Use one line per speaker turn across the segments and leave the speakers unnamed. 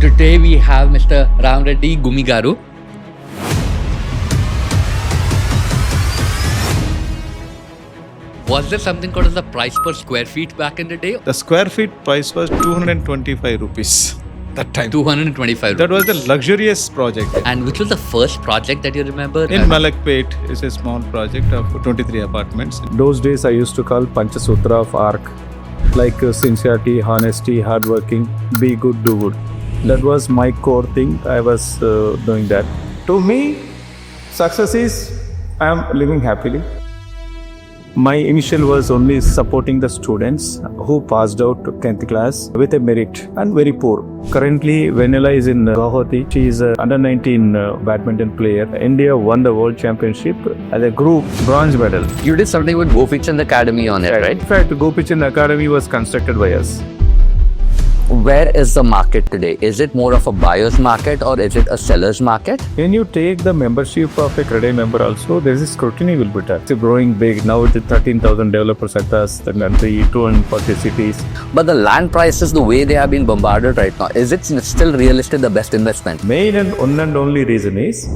today we have Mr. Ram Reddy Garu. Was there something called as the price per square feet back in the day?
The square feet price was 225 rupees that time.
225
That was
rupees.
the luxurious project.
And which was the first project that you remember?
In Malakpet is a small project of 23 apartments.
Those days I used to call Panchasutra of ARK, like sincerity, honesty, hardworking, be good, do good. That was my core thing. I was doing that. To me, success is I am living happily. My initial was only supporting the students who passed out 10th class with a merit and very poor. Currently, Vanilla is in Guwahati. She is under 19 badminton player. India won the world championship as a group bronze medal.
You did something with Gopichan Academy on it, right?
In fact, Gopichan Academy was constructed by us.
Where is the market today? Is it more of a buyer's market or is it a seller's market?
When you take the membership of a CREDAI member also, there is a scrutiny will be done. It's growing big. Now it is 13,000 developers across the country, 240 cities.
But the land prices, the way they have been bombarded right now, is it still realistic the best investment?
Main and one and only reason is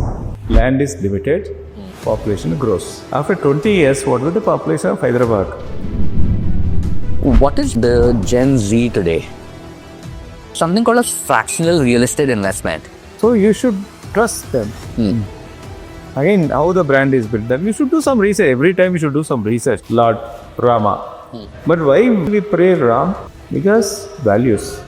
land is limited, population grows. After 20 years, what was the population of Hyderabad?
What is the Gen Z today? Something called a fractional real estate investment.
So you should trust them. Again, how the brand is built, then you should do some research. Every time you should do some research. Lord Rama. But why we pray Ram? Because values.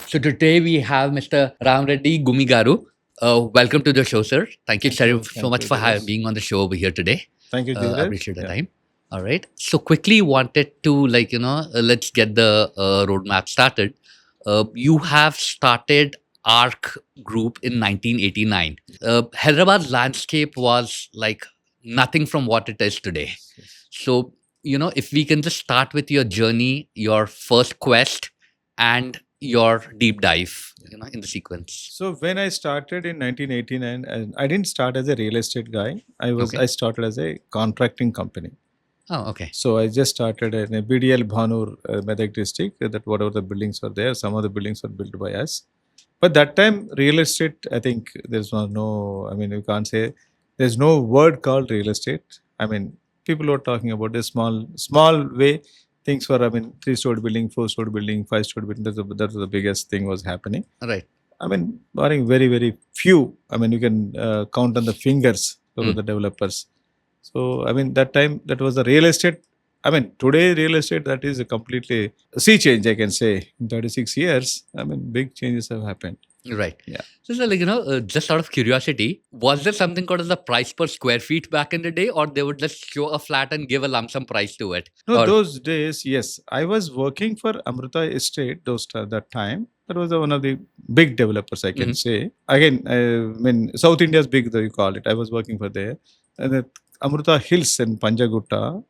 So today we have Mr. Ram Reddy Garu. Welcome to the show, sir. Thank you so much for being on the show over here today.
Thank you,
I
Dhiraj.
appreciate the time. All right. So quickly wanted to let's get the roadmap started. You have started ARK Group in 1989. Hyderabad landscape was like nothing from what it is today. So, if we can just start with your journey, your first quest and your deep dive, in the sequence.
So when I started in 1989, and I didn't start as a real estate guy. I started as a contracting company.
Oh, okay.
So I just started in a BDL Bhanur, Medak district, that whatever the buildings were there, some of the buildings were built by us. But that time, real estate, I think you can't say, there's no word called real estate. I mean, people were talking about a small way. Things were, 3-story building, 4-story building, 5-story building. That was the biggest thing was happening.
Right.
Barring very, very few. You can count on the fingers of the developers. So, that time, that was the real estate. Today, real estate, that is a completely sea change, I can say. In 36 years, big changes have happened.
Right.
Yeah.
So, just out of curiosity, was there something called as the price per square feet back in the day, or they would just show a flat and give a lump sum price to it?
No,
Or-
those days, yes. I was working for Amrita Estate that time. That was one of the big developers, I can say. Again, South India's big, you call it. I was working for there. And the Amrita Hills in Panjagutta,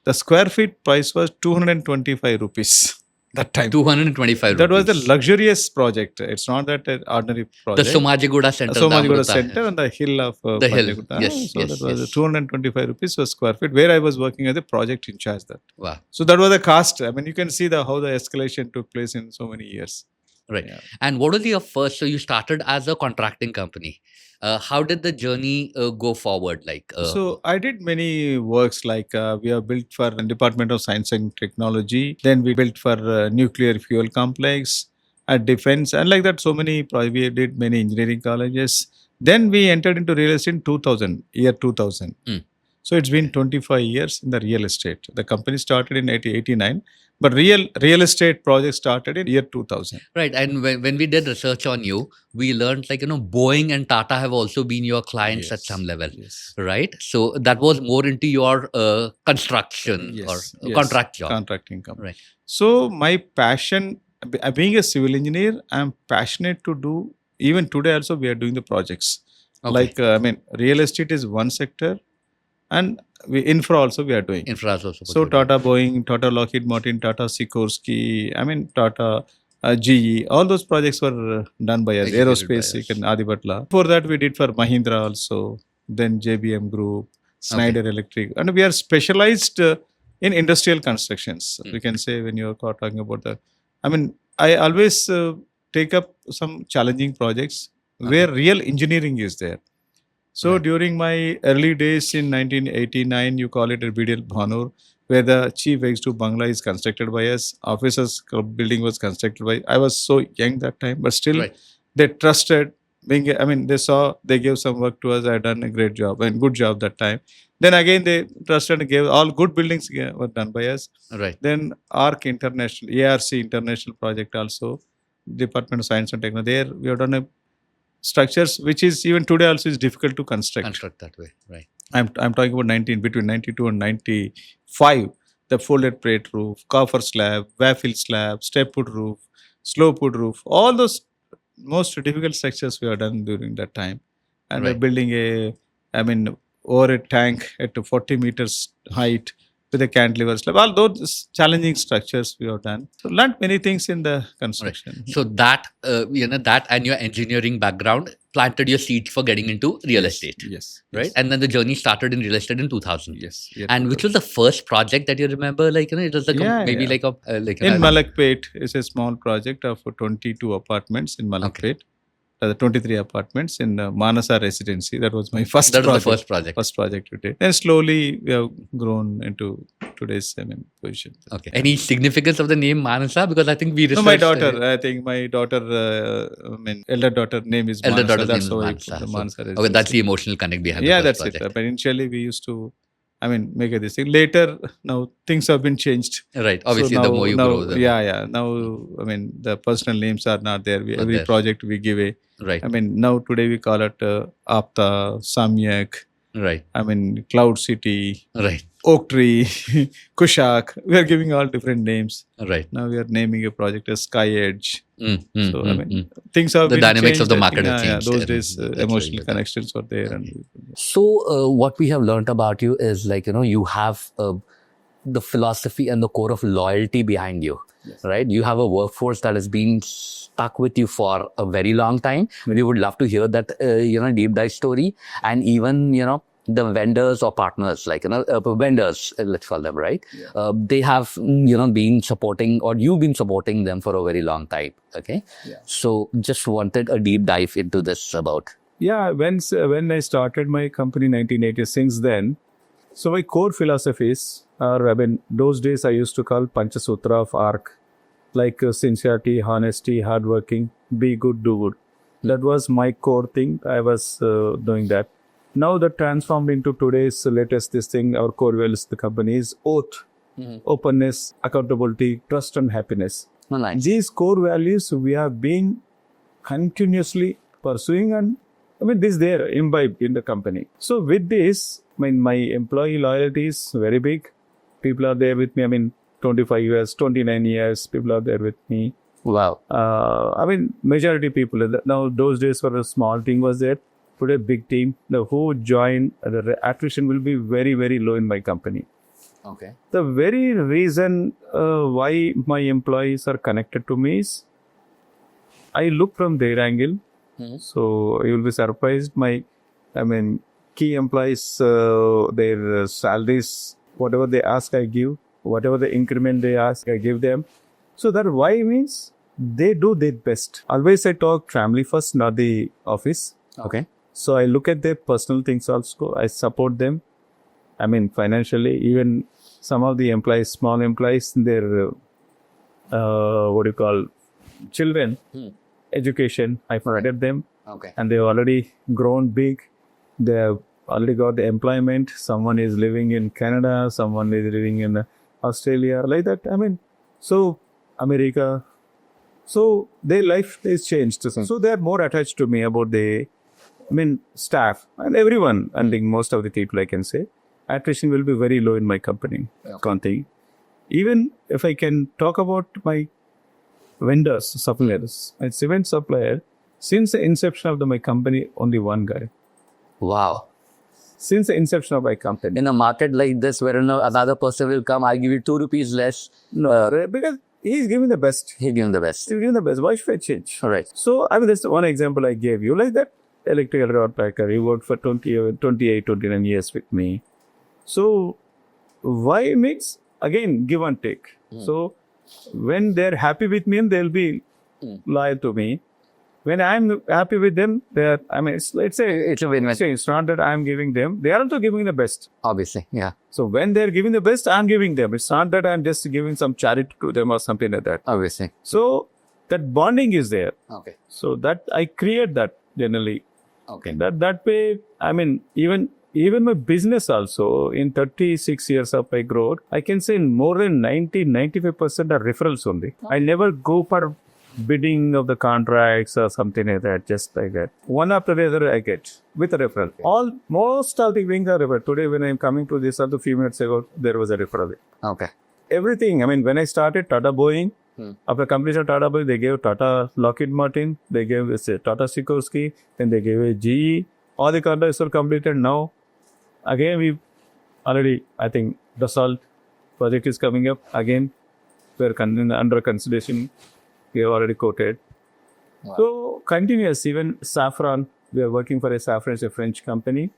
the square feet price was 225 rupees that time.
225
That was the
rupees.
luxurious project. It's not that an ordinary
The
project.
Somajigoda Center. the
Somajigoda
Amrita.
Center on the hill of
The hill.
Panjagutta.
Yes,
So
yes,
that was
yes.
225 rupees per square feet, where I was working as a project in charge.
Wow.
So that was the cost. You can see how the escalation took place in so many years.
Right.
Yeah.
And what was your first? So you started as a contracting company. How did the journey go forward?
So I did many works like we have built for Department of Science and Technology. Then we built for nuclear fuel complex, at defense, and like that. So many. We did many engineering colleges. Then we entered into real estate in year 2000. So it's been 25 years in the real estate. The company started in 1989, but real estate project started in year 2000.
Right. And when we did research on you, we learned Boeing and Tata have also been your clients at
Yes,
some level.
yes.
Right. So that was more into your construction
Yes,
or
yes.
contract job.
Contracting company.
Right.
So my passion, being a civil engineer, I'm passionate to do. Even today also, we are doing the projects.
Okay.
Real estate is one sector, and infra also we are doing.
Infra is also.
So Tata Boeing, Tata Lockheed Martin, Tata Sikorsky, Tata GE, all those projects were done by us.
Executed by
Aerospace,
us.
in Adipatla. Before that, we did for Mahindra also. Then JBM Group, Schneider Electric, and we are specialized in industrial constructions. We can say when you are talking about I always take up some challenging projects where real engineering is there. So
Right.
during my early days in 1989, you call it a BDL Bhanur, where the chief executive bungalow is constructed by us. Officers building was constructed by. I was so young that time, but still
Right.
they trusted. They saw, they gave some work to us. I had done a great job and good job that time. Then again, they trusted and gave all good buildings were done by us.
Right.
Then ARK International, ARC International project also, Department of Science and Technology. There we have done a structures which is even today also is difficult to
Construct that way. Right.
I'm talking about between 92 and 95. The folded plate roof, coffer slab, waffle slab, step wood roof, slope wood roof, all those most difficult structures we have done during that time. And we're
Right.
building over a tank at 40 meters height with a cantilever slab. All those challenging structures we have done. So learned many things in the construction.
So that that and your engineering background planted your seeds for getting into real estate.
Yes.
Right.
Yes.
And then the journey started in real estate in 2000.
Yes. Yeah,
And which was the first project that you remember? Like, it was like
Yeah,
maybe
yeah.
like a like
in Malakpet is a small project of 22 apartments in Malakpet. 23 apartments in Manasa residency. That was my first
that was
project.
the first project.
First project we did. And slowly we have grown into today's position.
Okay. Any significance of the name Manasa? Because I think we
No, my
researched,
daughter. I think my daughter, elder daughter name is
elder
Manasa.
daughter's name
That's
is
how I
Manasa.
put the
So-
Manasa
okay,
residency.
that's the emotional connect behind
Yeah,
the first
that's
project.
it. But initially we used to, make this thing. Later, now things have been changed.
Right. Obviously,
So
the more you grow, the
Now, the personal names are not there.
Not
Every
there.
project we give a.
right.
Now today we call it Apta, Samyak,
Right.
Cloud City,
Right.
Oak Tree, Kushak. We are giving all different names.
Right.
Now we are naming a project as Sky Edge. So, things
The
have been
dynamics of
changed.
the
I
market
think,
have changed.
Those
Yeah,
days,
that's very
emotional
good.
connections were there. And
So, what we have learned about you is you have the philosophy and the core of loyalty behind you, right? You have a workforce that has been stuck with you for a very long time. We would love to hear that, deep dive story, and even, the vendors or partners, vendors, let's call them, right? They have, been supporting, or you've been supporting them for a very long time. Okay.
Yeah.
So just wanted a deep dive into this about.
Yeah, when I started my company in 1980, since then, so my core philosophies are, those days I used to call Panchasutra of ARK, like sincerity, honesty, hardworking, be good, do good. That was my core thing. I was doing that. Now that transformed into today's latest our core values of the company is oath, openness, accountability, trust and happiness.
Oh, nice.
These core values we have been continuously pursuing, and this is there imbibed in the company. So with this, my employee loyalty is very big. People are there with me. 25 years, 29 years, people are there with me.
Wow.
Majority people. Now those days were a small team was there. Today big team. The who join, the attrition will be very, very low in my company.
Okay.
The very reason why my employees are connected to me is I look from their angle. So you will be surprised. Key employees, their salaries, whatever they ask, I give. Whatever the increment they ask, I give them. So that why means they do their best. Always I talk family first, not the office.
Okay.
So I look at their personal things also. I support them. Financially, even some of the employees, small employees, their children, education, I provided them.
Okay.
And they've already grown big. They have already got the employment. Someone is living in Canada, someone is living in Australia, like that. So America. So their life is changed. So they are more attached to me about the, staff and everyone. I think most of the people I can say, attrition will be very low in my company. Conti. Even if I can talk about my vendors, suppliers, my cement supplier, since the inception of my company, only one guy.
Wow.
Since the inception of my company.
In a market like this, where another person will come, I'll give you 2 rupees less.
No, because he's giving the best.
He'll give him the best.
He's giving the best. Why should I change?
All right.
So, that's one example I gave you. Like that electrical rod packer, he worked for 28, 29 years with me. So, why means, again, give and take. So, when they're happy with me, they'll be loyal to me. When I'm happy with them, it's
a win-win.
it's not that I'm giving them. They are also giving the best.
Obviously, yeah.
So when they're giving the best, I'm giving them. It's not that I'm just giving some charity to them or something like that.
Obviously.
So that bonding is there.
Okay.
So that I create that generally.
Okay.
That way, even my business also, in 36 years of my growth, I can say more than 95% are referrals only. I never go for bidding of the contracts or something like that, just like that. One after the other I get with a referral. Most of the things are referral. Today when I'm coming to this, a few minutes ago, there was a referral.
Okay.
Everything. When I started Tata Boeing, after completion of Tata Boeing, they gave Tata Lockheed Martin, they gave Tata Sikorsky, then they gave a GE. All the contracts are completed now. Again, we already, I think, Dassault project is coming up. Again, we're under consideration. We have already quoted.
Wow.
So, continuous, even Safran, we are working for a Safran, it's a French company.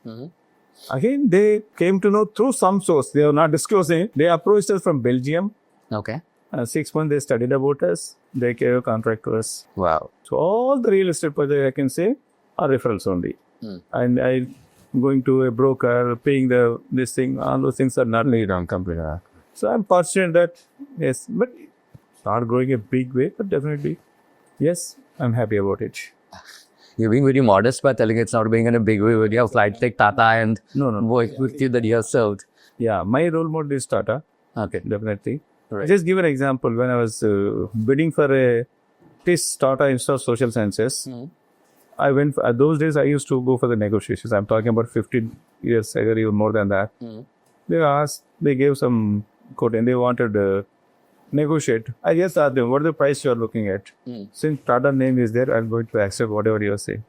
Again, they came to know through some source. They are not disclosing it. They approached us from Belgium.
Okay.
6 months, they studied about us. They gave a contract to us.
Wow.
So, all the real estate projects, I can say, are referrals only. And I'm going to a broker, paying this thing, all those things are not laid on company. So, I'm fortunate that, yes, but it's not growing a big way, but definitely, yes, I'm happy about it.
You're being very modest by telling it's not going in a big way. When you have flights like Tata and
No.
work with you that you have served.
Yeah, my role model is Tata,
Okay.
definitely.
Right.
Just give an example. When I was bidding for a Tata Institute of Social Sciences, I went for, those days I used to go for the negotiations. I'm talking about 15 years ago, even more than that. They gave some quote and they wanted to negotiate. I just asked them, what is the price you are looking at? Since Tata name is there, I'm going to accept whatever you are saying.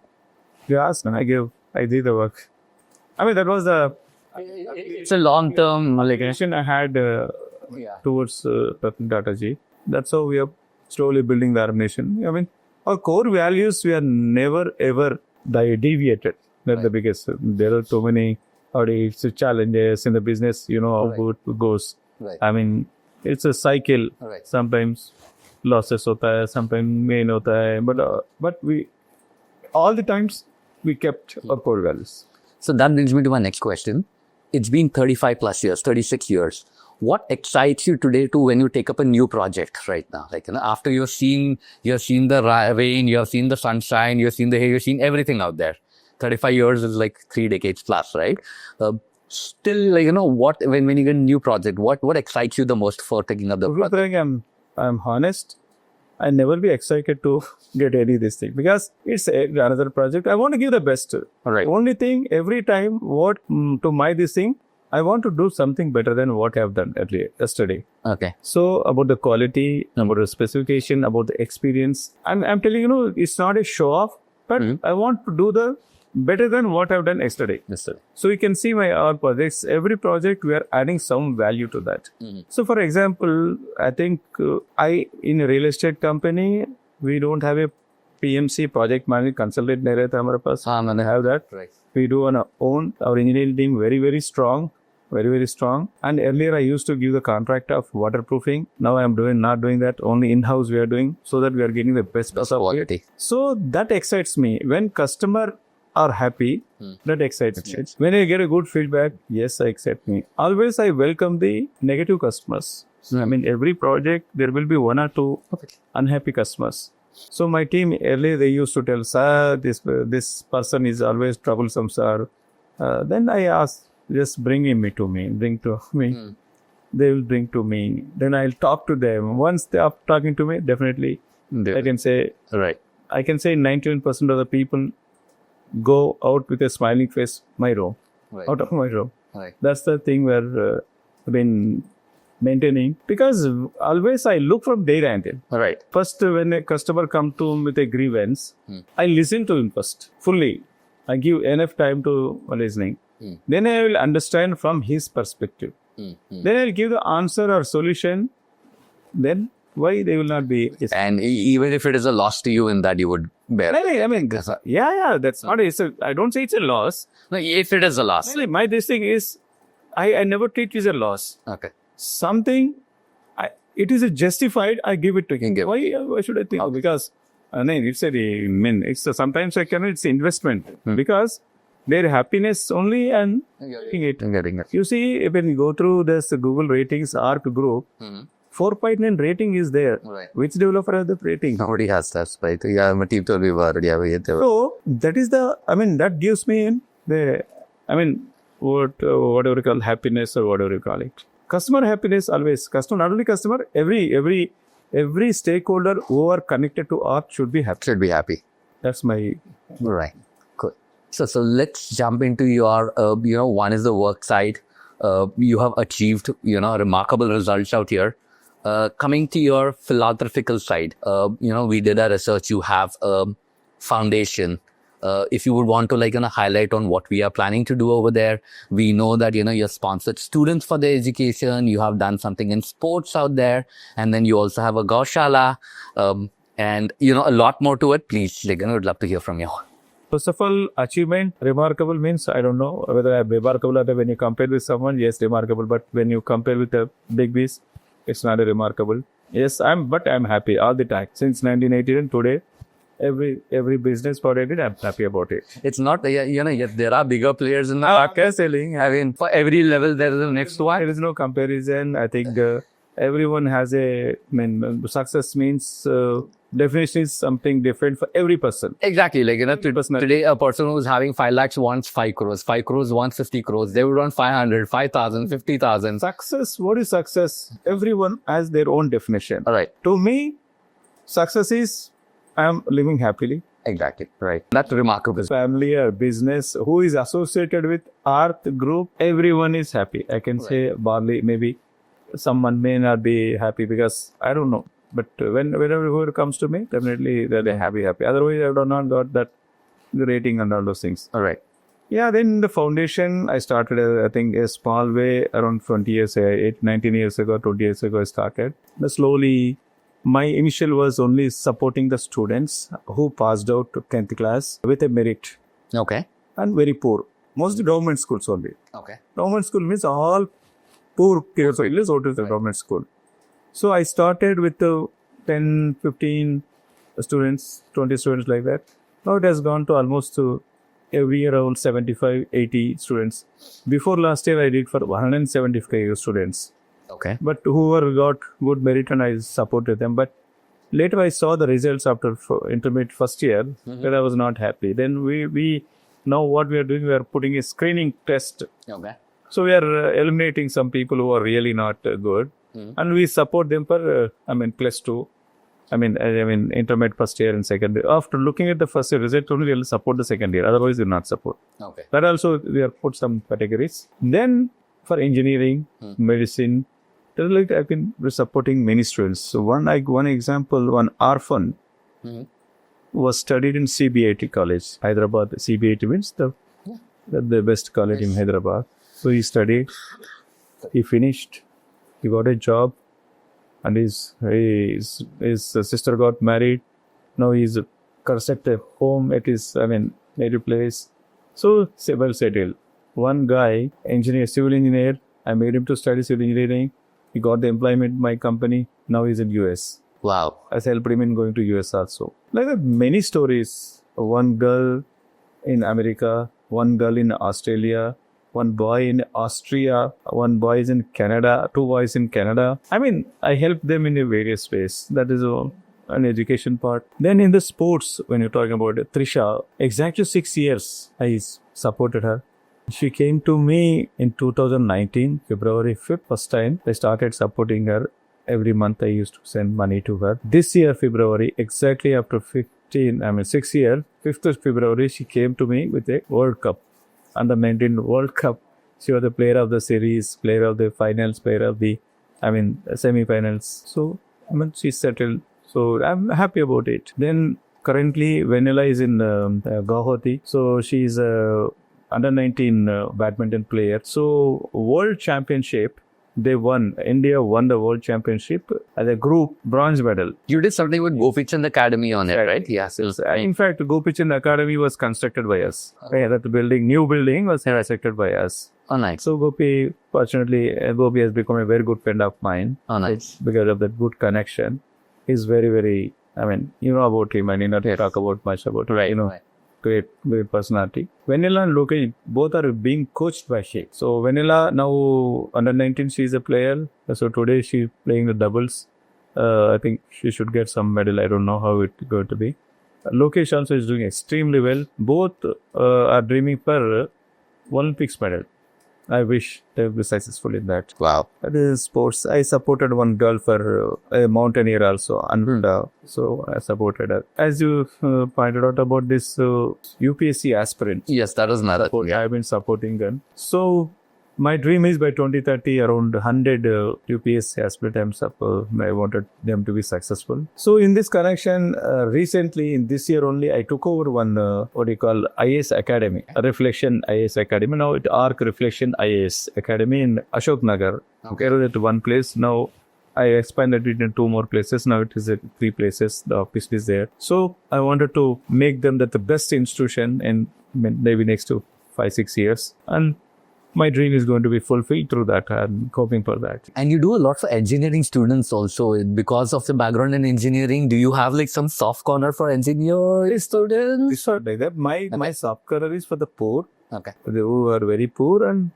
They asked, and I did the work. That was the
It's a long-term
relation I had towards Ratan Tata ji. That's how we are slowly building the Arab nation. Our core values, we are never ever deviated. That's the biggest. There are too many challenges in the business, how it goes.
Right.
It's a cycle.
Right.
Sometimes losses hota hai, sometimes gain hota hai, but we all the times we kept our core values.
So that brings me to my next question. It's been 35 plus years, 36 years. What excites you today to when you take up a new project right now? After you've seen the rain, you have seen the sunshine, you've seen the hair, you've seen everything out there. 35 years is like 3 decades plus, right? Still, what when you get a new project, what excites you the most for taking up the project?
I'm honest. I never be excited to get any this thing because it's another project. I want to give the best.
All right.
Only thing every time to my this thing, I want to do something better than what I have done yesterday.
Okay.
So about the quality, about the specification, about the experience, I'm telling you, it's not a show off, but I want to do the better than what I've done yesterday.
Yes, sir.
So you can see our projects, every project we are adding some value to that. So for example, I think in a real estate company, we don't have a PMC, project management consultant. I have that.
Right.
We do on our own. Our engineering team very, very strong. Very, very strong. And earlier I used to give the contract of waterproofing. Now I am not doing that. Only in-house we are doing so that we are getting the best
quality.
So that excites me. When customer are happy, that excites me. When I get a good feedback, yes, I accept me. Always I welcome the negative customers. Every project there will be 1 or 2 unhappy customers. So my team earlier they used to tell, sir, this person is always troublesome, sir. Then I ask, just bring to me. They will bring to me. Then I'll talk to them. Once they are talking to me, definitely I can say,
right.
I can say 91% of the people go out with a smiling face, out of my room.
Right.
That's the thing where I've been maintaining because always I look from their angle.
Right.
First, when a customer comes to me with a grievance, I listen to him first, fully. I give enough time to listening. Then I will understand from his perspective. Then I'll give the answer or solution. Then why they will not be.
And even if it is a loss to you in that, you would bear.
That's not. I don't say it's a loss.
No, if it is a loss.
My this thing is, I never treat it as a loss.
Okay.
Something, it is justified, I give it to him.
give.
Why should I think? Because sometimes it's investment because their happiness only and getting it.
Getting it.
You see, when you go through this Google ratings, ARK Group, 4.9 rating is there.
Right.
Which developer has the rating?
Nobody has that, right? Yeah, my team told me about it. Yeah,
So that is that gives me whatever you call happiness or whatever you call it. Customer happiness always. Not only customer, every stakeholder who are connected to ARK should be happy.
should be happy.
That's my
Right. Good. So let's jump into your, one is the work side. You have achieved, remarkable results out here. Coming to your philanthropical side, we did a research. You have a foundation. If you would want to highlight on what we are planning to do over there, we know that, you're sponsored students for their education. You have done something in sports out there. And then you also have a Gaushala, and, a lot more to it. Please, would love to hear from you.
First of all, achievement, remarkable means, I don't know whether I'm remarkable or when you compare with someone, yes, remarkable. But when you compare with the big beast, it's not a remarkable. Yes, I'm happy all the time. Since 1980 and today, every business what I did, I'm happy about it.
It's not, yes, there are bigger players in the market selling. I mean, for every level, there is a next one.
There is no comparison. I think everyone has success means definition is something different for every person.
Exactly. Today, a person who's having 5 lakhs wants 5 crores. 5 crores wants 50 crores. They would want 500, 5,000, 50,000.
Success, what is success? Everyone has their own definition.
All right.
To me, success is I'm living happily.
Exactly. Right. That's remarkable.
Family or business, who is associated with ARK Group, everyone is happy. I can say barely, maybe someone may not be happy because I don't know. But whenever whoever comes to me, definitely they're happy. Otherwise, I would have not got that the rating and all those things.
All right.
Yeah, then the foundation, I started, I think, a small way around 20 years, 19 years ago, 20 years ago, I started. But slowly, my initial was only supporting the students who passed out to 10th class with a merit.
Okay.
And very poor. Mostly government schools only.
Okay.
Government school means all poor kids. So let's go to the government school. So I started with 10, 15 students, 20 students like that. Now it has gone to almost every year around 75, 80 students. Before last year, I did for 175 students.
Okay.
But whoever got good merit and I supported them. But later I saw the results after intermediate first year that I was not happy. Then we now what we are doing, we are putting a screening test.
Okay.
So we are eliminating some people who are really not good. And we support them for, plus 2. Intermediate first year and second year. After looking at the first year result, only we will support the second year. Otherwise, we will not support.
Okay.
That also, we have put some categories. Then, for engineering, medicine, I've been supporting many students. So, one example, one orphan was studied in CBIT college, Hyderabad. CBIT means the best college in Hyderabad. So, he studied, he finished. He got a job and his sister got married. Now he's constructed a home at his native place. So well settled. One guy, civil engineer, I made him to study civil engineering. He got the employment in my company. Now he's in US.
Wow.
I helped him in going to US also. Like that, many stories. One girl in America, one girl in Australia, one boy in Austria, one boy is in Canada, 2 boys in Canada. I help them in various ways. That is an education part. Then in the sports, when you're talking about Trisha, exactly 6 years I supported her. She came to me in 2019, February 5th, first time. I started supporting her. Every month I used to send money to her. This year, February, exactly after 6 years, 5th of February, she came to me with a World Cup. Under 19 World Cup. She was the player of the series, player of the finals, player of the, semi-finals. So, she settled. So, I'm happy about it. Then, currently, Vanilla is in Guwahati. So, she's under 19 badminton player. So, World Championship, India won the World Championship as a group bronze medal.
You did something with Gopichan Academy on it, right? Yes.
In fact, Gopichan Academy was constructed by us. Okay. That new building was constructed by us.
Oh, nice.
So Gopi, fortunately, Gopi has become a very good friend of mine.
Oh, nice.
Because of that good connection. He's very, very, I mean, you know about him. I need not talk about much about him.
Right.
You know, great personality. Vanilla and Lokesh, both are being coached by Sheikh. So Vanilla now under 19, she's a player. So today she's playing the doubles. I think she should get some medal. I don't know how it's going to be. Lokesh also is doing extremely well. Both are dreaming for Olympics medal. I wish they will be successful in that.
Wow.
That is sports. I supported one girl for a mountaineer also, and so I supported her. As you pointed out about this UPSC aspirant,
Yes, that was another.
I have been supporting them. So my dream is by 2030 around 100 UPSC aspirants. I wanted them to be successful. So in this connection, recently in this year only, I took over one IAS Academy, a Reflection IAS Academy. Now it ARK Reflection IAS Academy in Ashok Nagar. Okay, at one place now. I expanded it in 2 more places. Now it is at 3 places. The office is there. So I wanted to make them that the best institution in maybe next to 5-6 years. And my dream is going to be fulfilled through that. I'm hoping for that.
And you do a lot for engineering students also. Because of the background in engineering, do you have like some soft corner for engineering students?
It's not like that. My soft corner is for the poor.
Okay.
They who are very poor and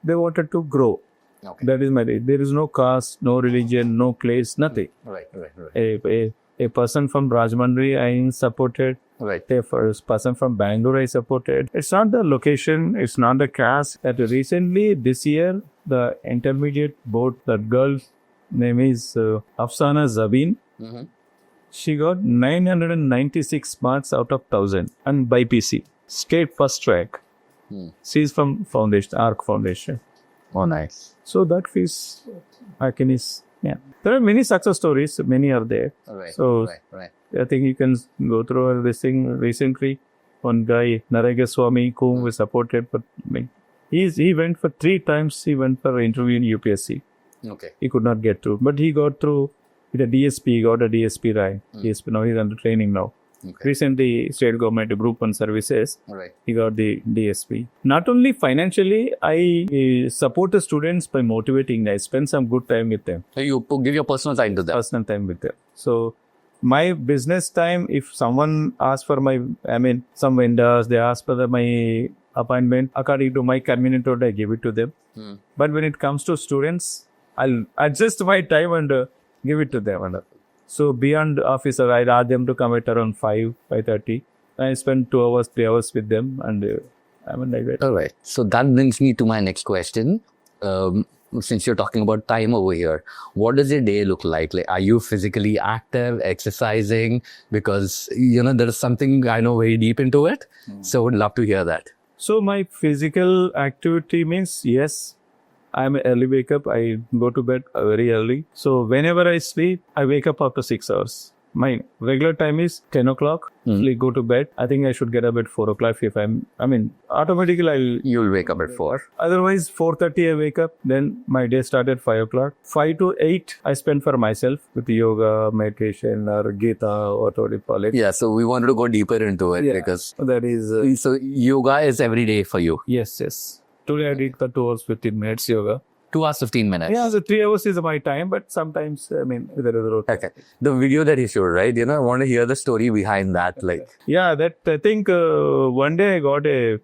they wanted to grow.
Okay.
That is my day. There is no caste, no religion, no place, nothing.
Right.
A person from Rajahmundry I supported.
Right.
A person from Bangalore I supported. It's not the location, it's not the caste. That recently this year the intermediate board, that girl's name is Afsana Zabin.
Mm-hmm.
She got 996 marks out of 1000 and by PC. State first rank. She's from ARK Foundation.
Oh, nice.
So that feels there are many success stories, many are there.
Right.
So
right.
I think you can go through this thing recently. One guy, Naragaswamy, whom we supported, but he went for 3 times. He went for an interview in UPSC.
Okay.
He could not get through, but he got through with a DSP. He got a DSP rank. DSP now he's under training now.
Okay.
Recently, state government Group 1 services.
Right.
He got the DSP. Not only financially, I support the students by motivating. I spend some good time with them.
So you give your personal time to them.
Personal time with them. So my business time, if someone asks for some vendors, they ask for my appointment, according to my convenient order, I give it to them. But when it comes to students, I'll adjust my time and give it to them. So beyond office, I ask them to come at around 5:30. I spend 2 hours, 3 hours with them, and like that.
All right. So that brings me to my next question. Since you're talking about time over here, what does your day look like? Like, are you physically active, exercising? Because, there is something I know very deep into it. So I would love to hear that.
So my physical activity means, yes, I'm an early wake up. I go to bed very early. So whenever I sleep, I wake up after 6 hours. My regular time is 10 o'clock. Go to bed. I think I should get up at 4 o'clock if automatically
You'll wake up at 4.
Otherwise, 4:30 I wake up. Then my day starts at 5 o'clock. 5 to 8 I spend for myself with yoga, meditation, or Gita, or what you call it.
Yeah, so we wanted to go deeper into it because
That is...
so yoga is every day for you.
Yes. Today I did for 2 hours 15 minutes yoga.
2 hours 15 minutes.
Yeah, so 3 hours is my time, but sometimes there is a routine.
Okay. The video that you showed, right? I want to hear the story behind that.
Yeah, that I think one day I got a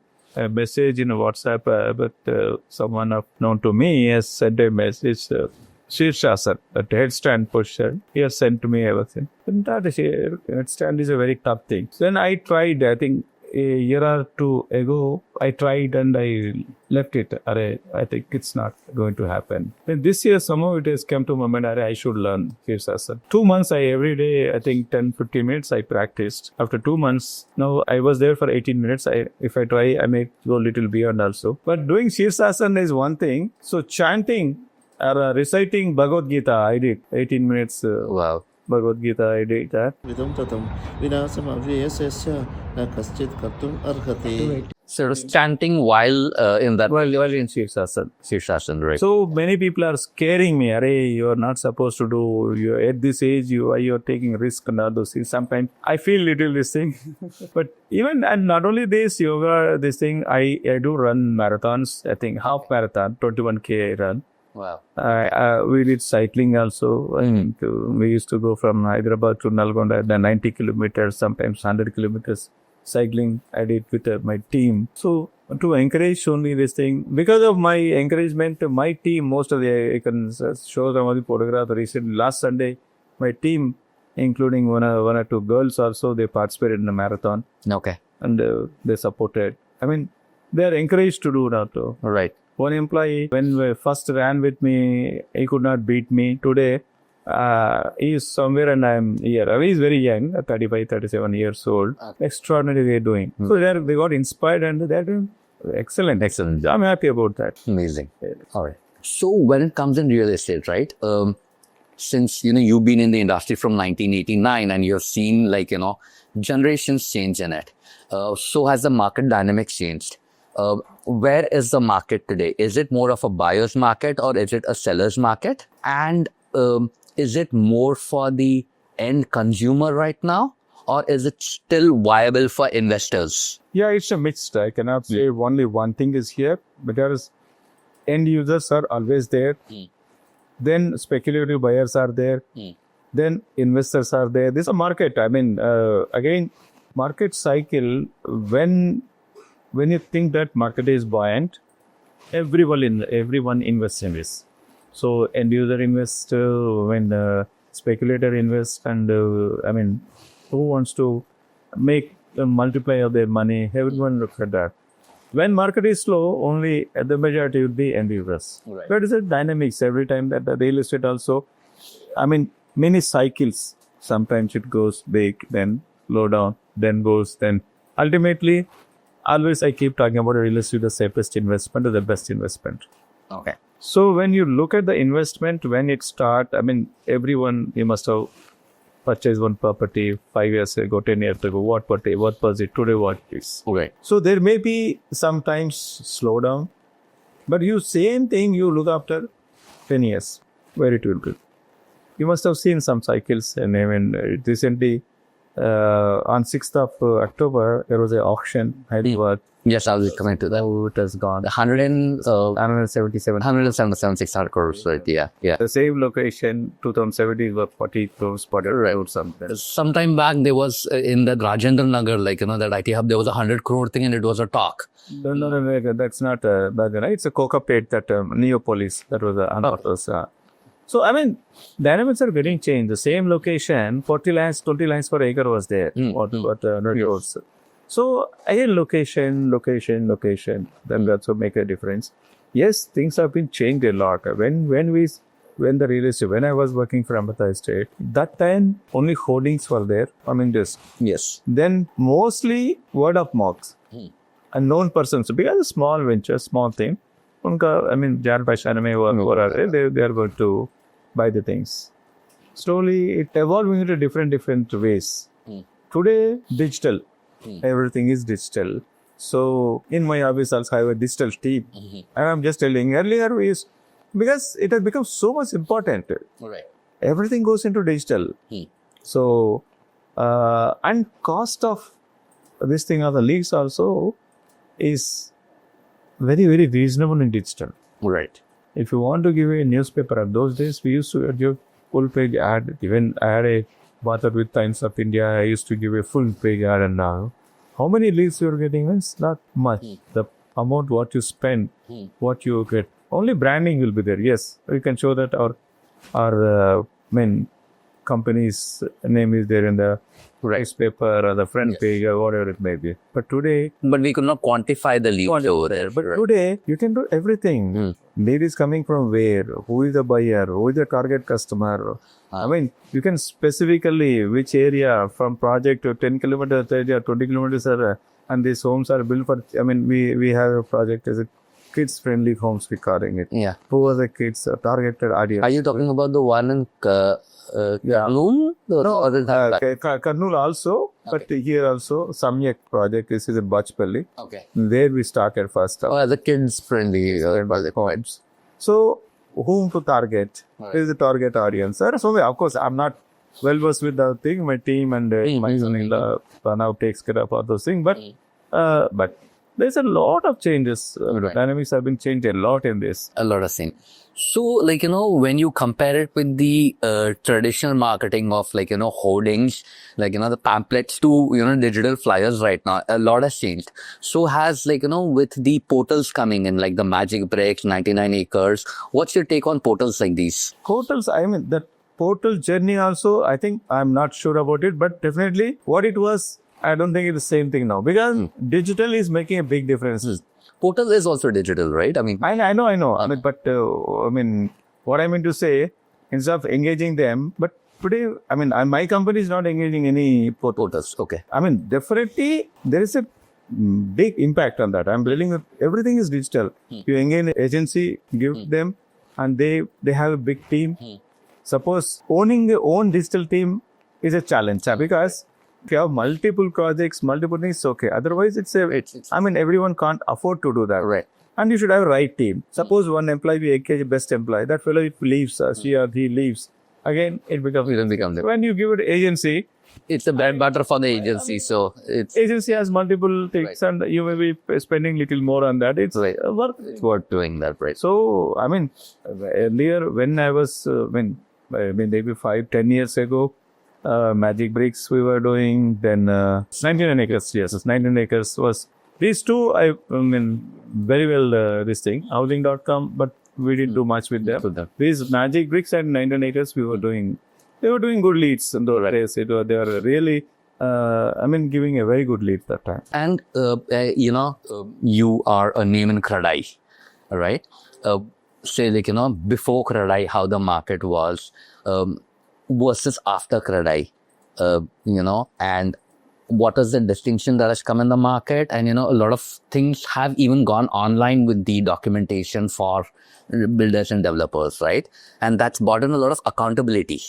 message in WhatsApp, but someone known to me has sent a message. Shirshasana, that headstand posture, he has sent to me everything. And that headstand is a very tough thing. Then I tried, I think a year or 2 ago, I tried and I left it. I think it's not going to happen. Then this year, somehow it has come to my mind, I should learn Shirshasana. 2 months, every day, I think 10-15 minutes I practiced. After 2 months, now I was there for 18 minutes. If I try, I may go a little beyond also. But doing Shirshasana is one thing. So chanting or reciting Bhagavad Gita, I did 18 minutes.
Wow.
Bhagavad Gita, I did that.
sort of chanting while in that
Well, in Shirshasana.
Shirshasana, right?
So many people are scaring me. Arey, you are not supposed to do. You at this age, you're taking risk and all those things. Sometimes I feel little this thing, but even and not only this yoga, this thing I do run marathons. I think half marathon, 21K I run.
Wow.
We did cycling also. We used to go from Hyderabad to Nalgonda, the 90 kilometers, sometimes 100 kilometers cycling. I did with my team. So to encourage only this thing, because of my encouragement, my team, most of the, I can show some of the photograph recently. Last Sunday, my team, including one or two girls also, they participated in the marathon
Okay.
and they supported. I mean, they are encouraged to do that too.
Right.
One employee, when we first ran with me, he could not beat me. Today, he is somewhere and I'm here. He is very young, 35, 37 years old. Extraordinary they're doing. So they got inspired and they're doing excellent.
Excellent.
I'm happy about that.
Amazing. All right. So when it comes in real estate, right? Since, you've been in the industry from 1989 and you've seen generations change in it. So has the market dynamics changed? Where is the market today? Is it more of a buyer's market or is it a seller's market? And is it more for the end consumer right now or is it still viable for investors?
Yeah, it's a mixed. I cannot say only one thing is here because end users are always there. Then speculative buyers are there. Then investors are there. This is a market. I mean, again, market cycle, when you think that market is buoyant, everyone invests in this. So end user invests, when speculator invests, and who wants to make a multiply of their money? Everyone looks at that. When market is slow, only the majority will be end users.
Right.
That is a dynamics every time that the real estate also. Many cycles. Sometimes it goes big, then low down, then goes, then ultimately. Always I keep talking about real estate, the safest investment or the best investment.
Okay.
So when you look at the investment, when it starts, everyone, you must have purchased one property 5 years ago, 10 years ago. What was it? Today what is?
Okay.
So there may be sometimes slowdown, but same thing you look after 10 years, where it will be. You must have seen some cycles and recently, on 6th of October, there was an auction, Hyderabad.
Yes, I was coming to that. It has gone 177, 600 crores, right? Yeah.
The same location, 2017 was 40 crores per or something.
Sometime back, there was in that Rajendra Nagar, that IT hub, there was 100 crore thing and it was a talk.
No, that's not right? It's a Kokapet, that Neopolis, that was the So, dynamics are getting changed. The same location, 40 lakhs, 20 lakhs per acre was there. So, again, location, then that's what make a difference. Yes, things have been changed a lot. When the real estate, when I was working for Amrita Estate, that time only holdings were there.
Yes.
Then mostly word of mouth. Unknown persons. Because a small venture, small thing. Jan Pashan they are going to buy the things. Slowly, it evolving into different ways. Today, digital. Everything is digital. So, in my office also, I have a digital team. And I'm just telling, earlier because it has become so much important.
Right.
Everything goes into digital. So, and cost of this thing of the leads also is very, very reasonable in digital.
Right.
If you want to give a newspaper, at those days we used to give full page ad. Even I had a Bharat with Times of India, I used to give a full page ad, and now how many leads you are getting? It's not much. The amount what you spend, what you get. Only branding will be there. Yes, we can show that our company's name is there in the newspaper or the front page or whatever it may be. But today...
But we could not quantify the lead over there.
But today, you can do everything. Lead is coming from where? Who is the buyer? Who is the target customer? You can specifically which area from project to 10 kilometers area, 20 kilometers area, and these homes are built for... we have a project as a kids-friendly homes, we calling it.
Yeah.
Who are the kids, targeted audience?
Are you talking about the one in Kurnool?
Kurnool also. But here also, Samyak project is in Bachpalli.
Okay.
There we started first.
Oh, the kids friendly points.
So, whom to target?
Right.
Who is the target audience? So, of course, I'm not well versed with the thing. My team and my son-in-law now takes care of all those things. But there's a lot of changes.
Right.
Dynamics have been changed a lot in this.
A lot of things. So, when you compare it with the traditional marketing of hoardings, the pamphlets to, digital flyers right now, a lot has changed. So has, with the portals coming in, like the Magic Bricks, 99 Acres, what's your take on portals like these?
Portals, I mean, that portal journey also, I think I'm not sure about it, but definitely what it was, I don't think it's the same thing now because digital is making a big difference.
Portal is also digital, right? I mean,
I know. I mean, but what I mean to say, instead of engaging them, but today, I mean, my company is not engaging any
portals. Okay.
I mean, definitely there is a big impact on that. I'm building that everything is digital. You engage an agency, give them, and they have a big team. Suppose owning your own digital team is a challenge because if you have multiple projects, multiple things, okay. Otherwise, I mean, everyone can't afford to do that.
Right.
And you should have a right team. Suppose one employee, we engage a best employee. That fellow, if leaves, she or he leaves, again, it becomes. When you give it agency,
it's a bread and butter for the agency. So it's
agency has multiple things, and you may be spending little more on that. It's work.
It's worth doing that, right?
So, I mean, earlier when I was, maybe 5-10 years ago, Magic Bricks we were doing, then 99 Acres, yes, 99 Acres was, these two, I mean, very well this thing, housing.com, but we didn't do much with them. These Magic Bricks and 99 Acres we were doing, they were doing good leads in those days. They were really, giving a very good lead that time.
And, you are a name in CREDAI, right? Say before CREDAI, how the market was, versus after CREDAI, and what is the distinction that has come in the market? And, a lot of things have even gone online with the documentation for builders and developers, right? And that's brought in a lot of accountability,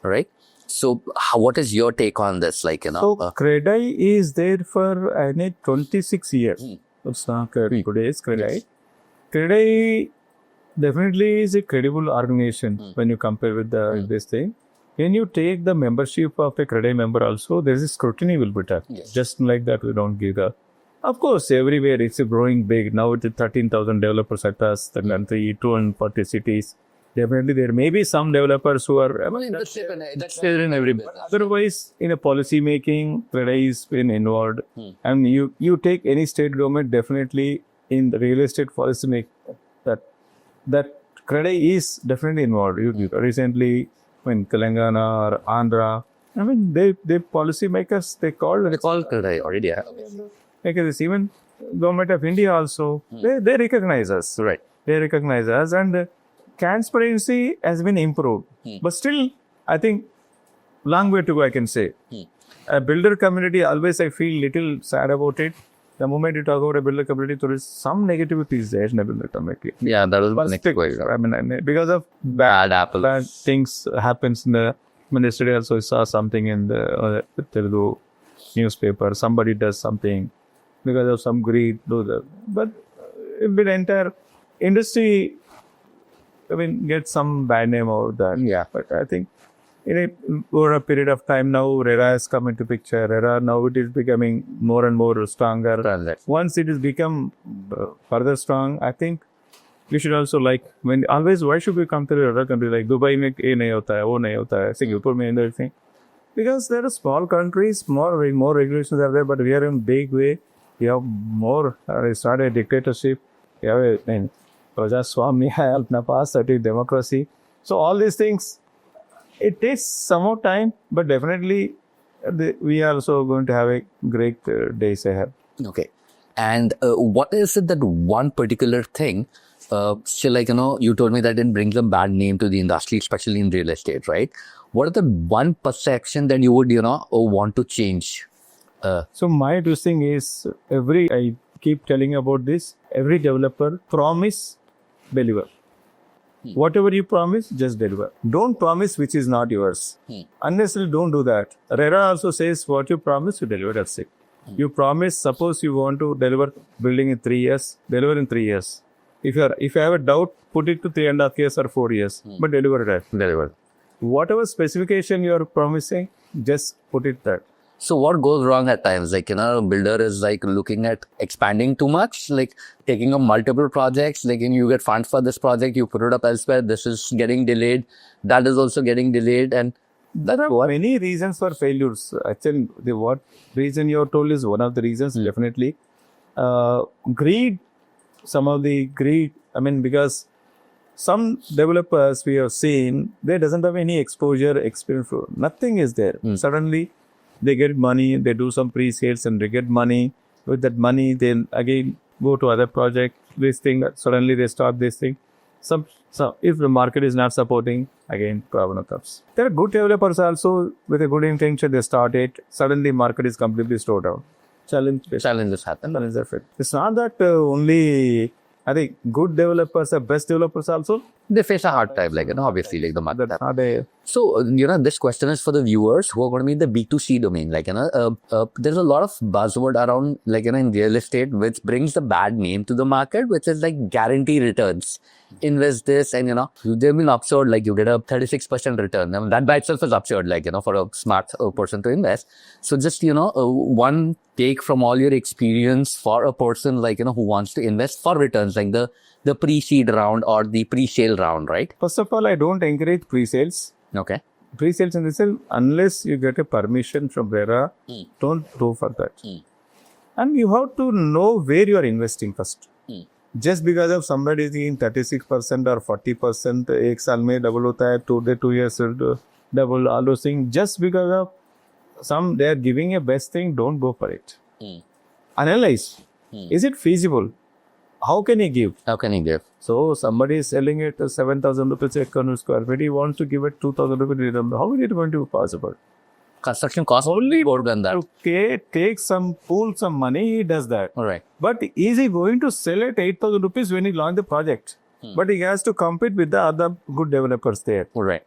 right? So what is your take on this?
So CREDAI is there for 26 years. It's not today's CREDAI.
Yes.
CREDAI definitely is a credible organization when you compare with this thing. When you take the membership of a CREDAI member also, there is a scrutiny will be done.
Yes.
Just like that, we don't give the... Of course, everywhere it's growing big. Now it's 13,000 developers across the country, 240 cities. Definitely, there may be some developers who are...
that's there in every business.
Otherwise, in a policy making, CREDAI is been involved. And you take any state government, definitely in the real estate policy make that CREDAI is definitely involved. Recently, when Telangana or Andhra, I mean, they policy makers, they call
CREDAI already. Yeah.
Makers, even government of India also, they recognize us.
Right.
They recognize us, and transparency has been improved. But still, I think long way to go, I can say. A builder community, always I feel little sad about it. The moment you talk about a builder community, there is some negativities there in the builder community.
Yeah, that was
But
the next
still,
question.
I mean, because of
Bad apple.
bad things happens in the... I mean, yesterday also I saw something in the Telugu newspaper. Somebody does something because of some greed. But the entire industry, I mean, gets some bad name out that.
Yeah.
But I think over a period of time now, RERA has come into picture. RERA now it is becoming more and more stronger. Once it has become further strong, I think we should also why should we come to a country like Dubai? Mein ye nahi hota hai, wo nahi hota hai, Singapore mein and everything. Because there are small countries, more regulations are there, but we are in big way. We have more. Started a dictatorship. We have a Prajaswami, apna pass, certain democracy. So all these things, it takes some more time, but definitely we are also going to have a great days ahead.
Okay. And what is it that one particular thing, still you told me that it brings a bad name to the industry, especially in real estate, right? What is the one perception that you would, want to change?
So my thing is, I keep telling about this, every developer promise, deliver. Whatever you promise, just deliver. Don't promise which is not yours. Unnecessarily don't do that. RERA also says what you promise, you deliver. That's it. You promise, suppose you want to deliver building in 3 years, deliver in 3 years. If you have a doubt, put it to 3.5 years or 4 years, but deliver it.
Deliver.
Whatever specification you are promising, just put it there.
So what goes wrong at times? Like, builder is like looking at expanding too much, like taking up multiple projects, like you get funds for this project, you put it up elsewhere, this is getting delayed, that is also getting delayed. And
there are many reasons for failures. Actually, what reason you are told is one of the reasons, definitely. Greed, some of the greed, because some developers we have seen, they doesn't have any exposure, experience, nothing is there. Suddenly, they get money, they do some pre-sales and they get money. With that money, they again go to other project, this thing, suddenly they start this thing. So if the market is not supporting, again, problem comes. There are good developers also, with a good intention, they start it. Suddenly, market is completely slowed down.
challenges happen.
It's not that only, I think, good developers are best developers also.
They face a hard time, obviously, the market.
Are they?
So, this question is for the viewers who are going to be in the B2C domain. There's a lot of buzzword around, in real estate, which brings the bad name to the market, which is like guarantee returns. Invest this and, they've been absurd, you get a 36% return. That by itself is absurd, for a smart person to invest. So just, one take from all your experience for a person, who wants to invest for returns, like the pre-seed round or the pre-sale round, right?
First of all, I don't encourage pre-sales.
Okay.
Pre-sales in the sense, unless you get a permission from RERA, don't go for that. And you have to know where you are investing first. Just because of somebody is in 36% or 40%, एक साल में double होता है, 2 years double, all those things. Just because of some, they are giving a best thing, don't go for it. Analyze. Is it feasible? How can he give? So somebody is selling it 7,000 rupees per square feet. He wants to give it 2,000 rupees. How is it going to be possible?
Construction cost only more than that.
Okay, take some, pool some money, he does that.
All right.
But is he going to sell it 8,000 rupees when he launched the project? But he has to compete with the other good developers there.
All right.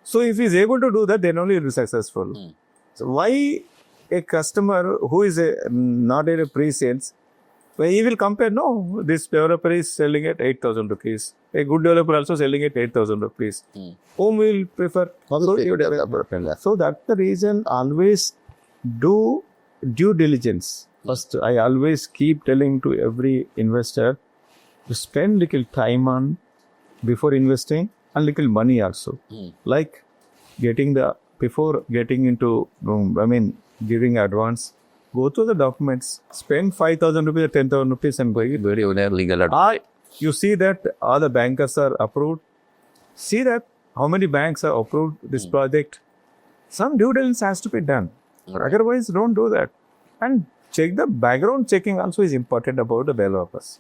So if he's able to do that, then only he'll be successful. So why a customer who is not in a pre-sales, where he will compare, no, this developer is selling at 8,000 rupees. A good developer also selling at 8,000 rupees. Whom will prefer? So that's the reason, always do due diligence. First, I always keep telling to every investor to spend little time on before investing and little money also. Like before getting into, giving advance, go through the documents, spend 5,000 rupees or 10,000 rupees and buy it.
Very legal advice.
You see that all the bankers are approved. See that how many banks are approved this project. Some due diligence has to be done. Otherwise, don't do that. And check the background checking also is important about the developers.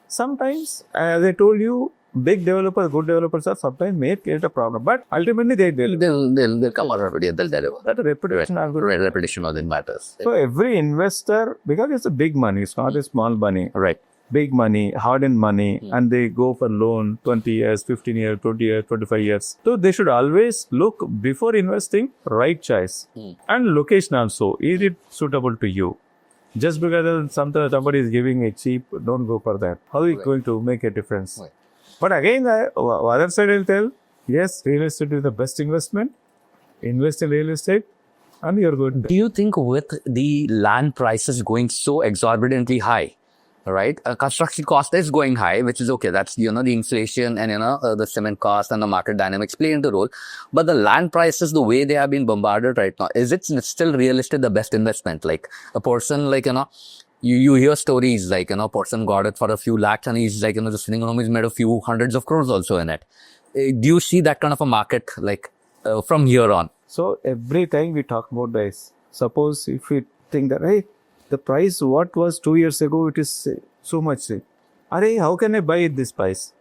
Sometimes, as I told you, big developers, good developers are sometimes may create a problem, but ultimately
they'll come out of it. They'll deliver.
That reputation also.
Reputation all that matters.
So every investor, because it's a big money, it's not a small money.
Right.
Big money, hard-earned money, and they go for loan 20 years, 15 years, 20 years, 25 years. So they should always look before investing, right choice. And location also. Is it suitable to you? Just because somebody is giving it cheap, don't go for that. How is it going to make a difference? Right. But again, other side will tell, yes, real estate is the best investment. Invest in real estate and you're good.
Do you think with the land prices going so exorbitantly high, right? Construction cost is going high, which is okay. That's, the inflation and, the cement cost and the market dynamics play into role. But the land prices, the way they have been bombarded right now, is it still real estate the best investment? Like a person, you hear stories like, person got it for a few lakhs and he's just sitting home, he's made a few hundreds of crores also in it. Do you see that kind of a market from here on?
So every time we talk about this, suppose if we think that, hey, the price what was 2 years ago, it is so much. How can I buy it this price?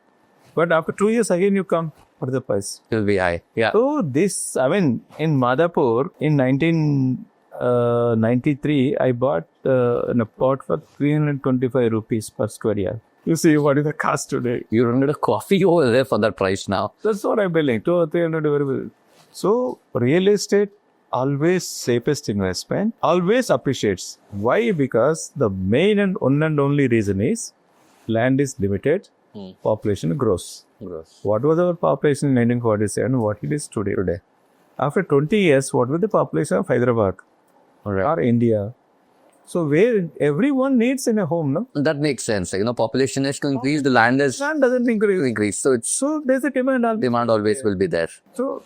But after 2 years again you come for the price.
It will be high. Yeah.
So this, in Madhapur in 1993, I bought a plot for 325 rupees per square yard. You see what is the cost today.
You don't get a coffee over there for that price now.
That's what I'm billing, 200 or 300 available. So real estate always safest investment, always appreciates. Why? Because the main and one and only reason is land is limited, population grows. What was our population in 1947? What it is today? After 20 years, what was the population of Hyderabad or India? So where everyone needs in a home, no?
That makes sense. Population is to increase, the land
Doesn't increase.
So
So there's a demand.
demand always will be there.
So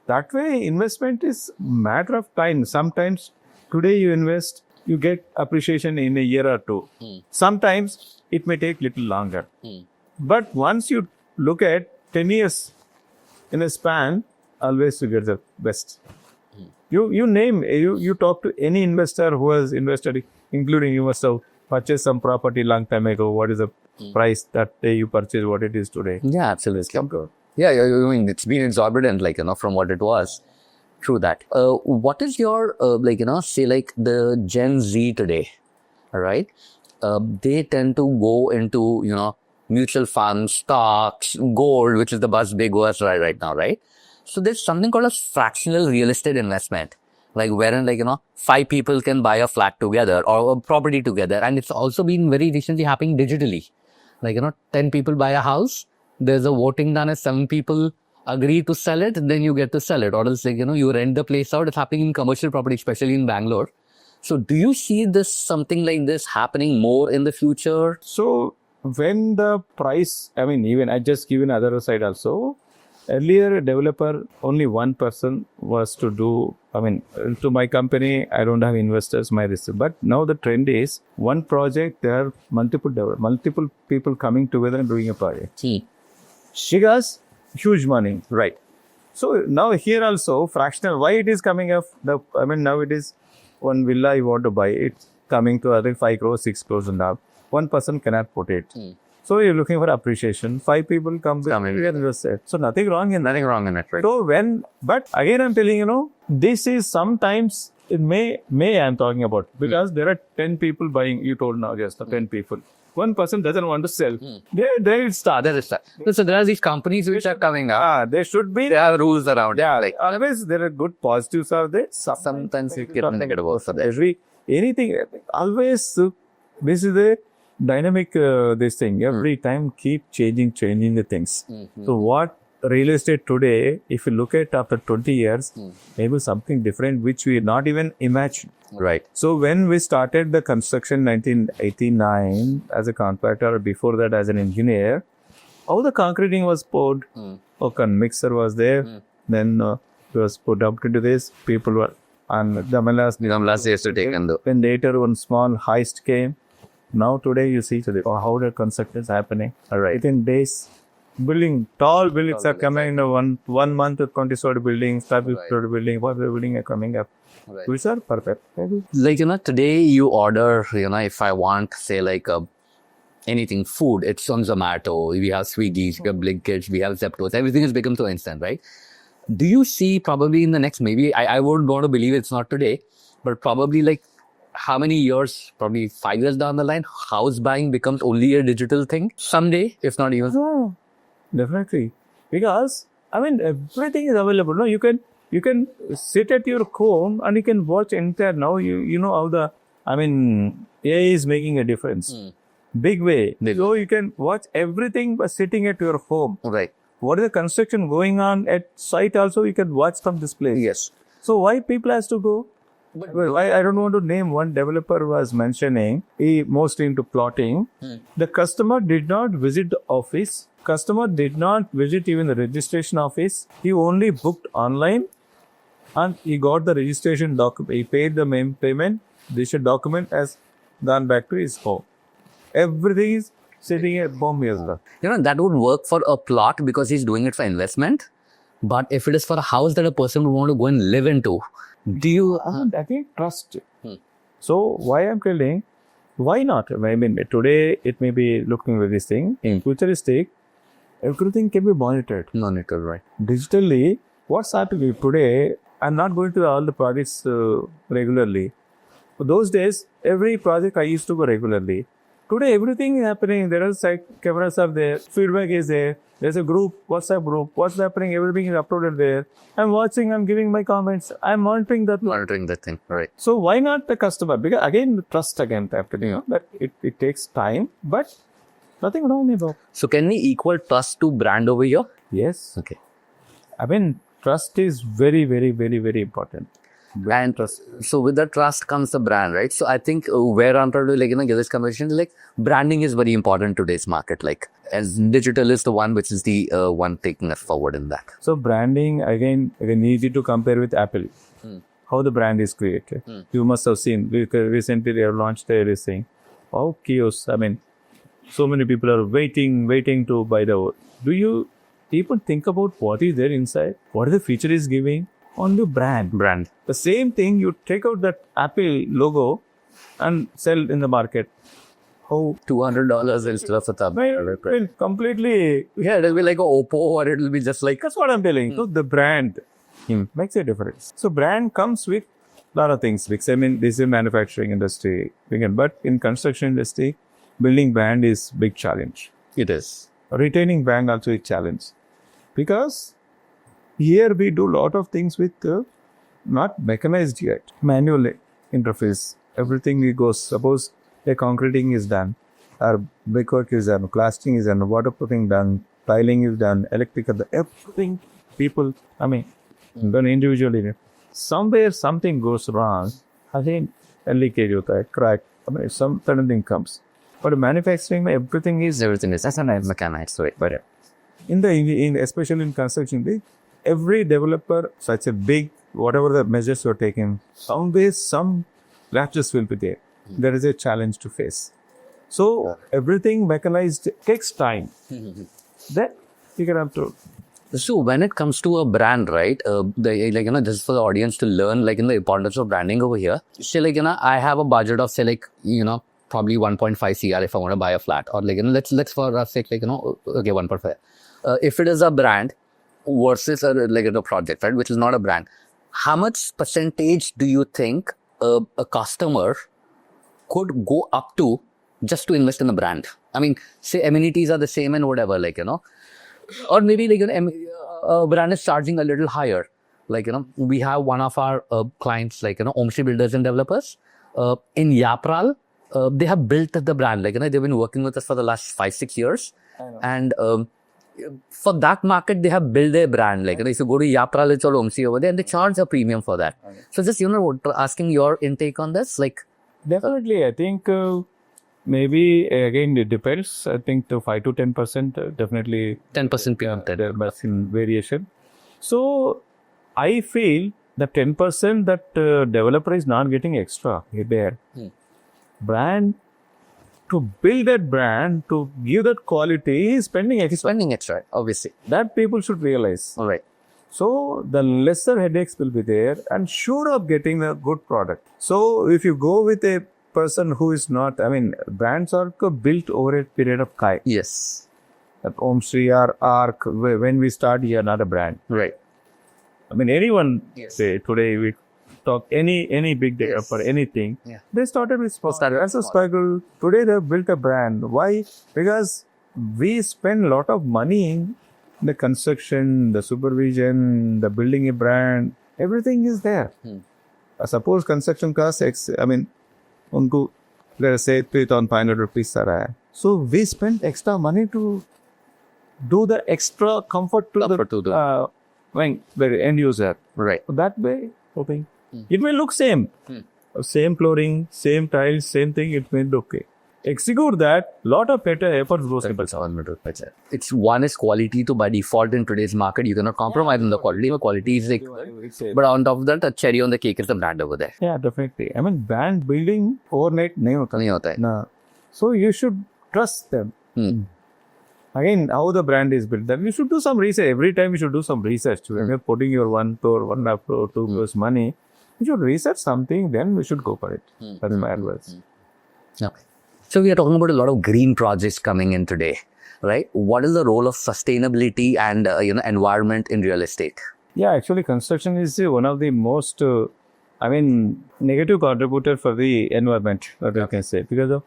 that way investment is matter of time. Sometimes today you invest, you get appreciation in a year or two. Sometimes it may take little longer. But once you look at 10 years in a span, always you get the best. You talk to any investor who has invested, including you must have purchased some property long time ago. What is the price that day you purchased, what it is today?
Yeah, absolutely. Yeah, I mean, it's been exorbitant, from what it was. True that. What is your, say the Gen Z today, all right? They tend to go into, mutual funds, stocks, gold, which is the big word right now, right? So there's something called a fractional real estate investment, wherein 5 people can buy a flat together or a property together. And it's also been very recently happening digitally. 10 people buy a house, there's a voting done as 7 people agree to sell it, then you get to sell it. Or else, you rent the place out. It's happening in commercial property, especially in Bangalore. So do you see something like this happening more in the future?
So when the price, even I just give another side also. Earlier, a developer, only one person was to do, to my company, I don't have investors, my risk. But now the trend is one project, there are multiple people coming together and doing a project. She has huge money.
Right.
So now here also, fractional, why it is coming up? Now it is one villa you want to buy, it's coming to other 5 crores, 6 crores and up. One person cannot put it. So you're looking for appreciation. 5 people come in. So nothing wrong in
it, right?
So but again I'm telling this is sometimes, it may I'm talking about, because there are 10 people buying, you told now just 10 people. One person doesn't want to sell. There it starts.
So there are these companies which are coming up.
There should be.
There are rules around.
Yeah, always there are good positives are there.
Sometimes you get negative also.
Anything, always, this is the dynamic, this thing. Every time keep changing the things. So what real estate today, if you look at after 20 years, maybe something different which we not even imagined.
Right.
So when we started the construction 1989 as a contractor, before that as an engineer, how the concreting was poured, mixer was there, then it was put up into this, people were, and the
Malas used to take and do.
Then later one small heist came. Now today you see how the construction is happening.
Right.
Within days, tall buildings are coming in one month, 20-story buildings, 30-story building, what the building are coming up.
Right.
Which are perfect.
Today you order, if I want, say anything, food, it's on Zomato, we have Swiggy, we have Blinkit, we have Zeptos, everything has become so instant, right? Do you see probably in the next, maybe, I would want to believe it's not today, but probably how many years, probably 5 years down the line, house buying becomes only a digital thing someday, if not even.
Oh, definitely. Because, everything is available. No, you can sit at your home and you can watch entire, now you know how the, AI is making a difference. Big way. So you can watch everything by sitting at your home.
Right.
What is the construction going on at site also, you can watch from this place.
Yes.
So why people has to go? Well, I don't want to name. One developer was mentioning, he mostly into plotting. The customer did not visit the office. Customer did not visit even the registration office. He only booked online and he got the registration document. He paid the main payment. This document has gone back to his home. Everything is sitting at home here.
That would work for a plot because he's doing it for investment. But if it is for a house that a person would want to go and live into, do you?
I think trust. So why I'm telling, why not? Today it may be looking with this thing. In futuristic, everything can be monitored.
Monitored, right?
Digitally, what's happening today? I'm not going to all the projects regularly. For those days, every project I used to go regularly. Today, everything is happening. There are cameras are there. Feedback is there. There's a group, WhatsApp group. What's happening? Everything is uploaded there. I'm watching. I'm giving my comments. I'm monitoring that.
Monitoring that thing, right?
So why not the customer? Because again, the trust again happening. But it takes time. But nothing wrong about.
So can we equal trust to brand over here?
Yes.
Okay.
I mean, trust is very, very, very, very important.
And trust. So with the trust comes the brand, right? So I think where I'm trying to give this conversation, branding is very important in today's market. As digital is the one which is the one taking us forward in that.
So branding again easy to compare with Apple. How the brand is created. You must have seen recently they have launched their thing. How chaos! I mean, so many people are waiting to buy the. Do you even think about what is there inside? What the feature is giving? On the brand. The same thing, you take out that Apple logo and sell in the market. How
$200 instead of a tab.
well, completely.
Yeah, it'll be like a Oppo or it'll be just like.
That's what I'm telling. So the brand makes a difference. So brand comes with a lot of things. Because I mean, this is a manufacturing industry. But in construction industry, building brand is big challenge.
It is.
Retaining brand also is challenge. Because here we do a lot of things with not mechanized yet. Manual interface. Everything it goes. Suppose a concreting is done, or brickwork is done, plastering is done, waterproofing done, tiling is done, electrical, everything. People, I mean, done individually. Somewhere something goes wrong. I think a leakage hota hai, crack. I mean, some certain thing comes. But manufacturing, everything is
That's a nice mechanized way.
but in especially in construction, every developer, such a big, whatever the measures you're taking, somewhere some lapses will be there. There is a challenge to face. So everything mechanized takes time. Then you can have to.
So when it comes to a brand, right? This is for the audience to learn, the importance of branding over here. Say, I have a budget of probably 1.5 CR if I want to buy a flat, or let's for us sake, okay, 1.5. If it is a brand versus a project, right, which is not a brand, how much percentage do you think a customer could go up to just to invest in a brand? I mean, say amenities are the same and whatever, or maybe a brand is charging a little higher. We have one of our clients, homestay builders and developers in Yapral. They have built the brand, they've been working with us for the last 5-6 years, and for that market they have built their brand. If you go to Yapral, it's all homestay over there, and they charge a premium for that. So just asking your intake on this,
Definitely, I think maybe again it depends. I think to 5 to 10%, definitely
10% premium.
there must be variation. So I feel the 10% that developer is not getting extra there. Brand, to build that brand, to give that quality, is spending extra.
Spending extra, obviously.
That people should realize.
All right.
So the lesser headaches will be there and sure of getting a good product. So if you go with a person who is not, I mean, brands are built over a period of time.
Yes.
At Homestay or ARK, when we start here, not a brand.
Right.
I mean, anyone
Say
today we talk any big developer, anything.
Yeah.
They started with struggle. As a struggle, today they have built a brand. Why? Because we spend a lot of money in the construction, the supervision, the building a brand. Everything is there. Suppose construction costs उनको let us say 3,500 rupees so we spend extra money to do the extra comfort to the end user.
Right.
So that way, hoping it may look same. Same flooring, same tiles, same thing, it may look okay. Execute that, lot of better effort goes into it.
It's one is quality, to by default in today's market, you cannot compromise on the quality. The quality is but on top of that, a cherry on the cake is the brand over there.
Yeah, definitely. I mean, brand building overnight nahi hota hai. No. So you should trust them. Again, how the brand is built, then you should do some research. Every time you should do some research. When you're putting your 1 crore, 1.5 crore, 2 crores money, you should research something, then we should go for it. That's my advice.
Okay. So we are talking about a lot of green projects coming in today, right? What is the role of sustainability and environment in real estate?
Yeah, actually, construction is one of the most, negative contributor for the environment, what you can say. Because of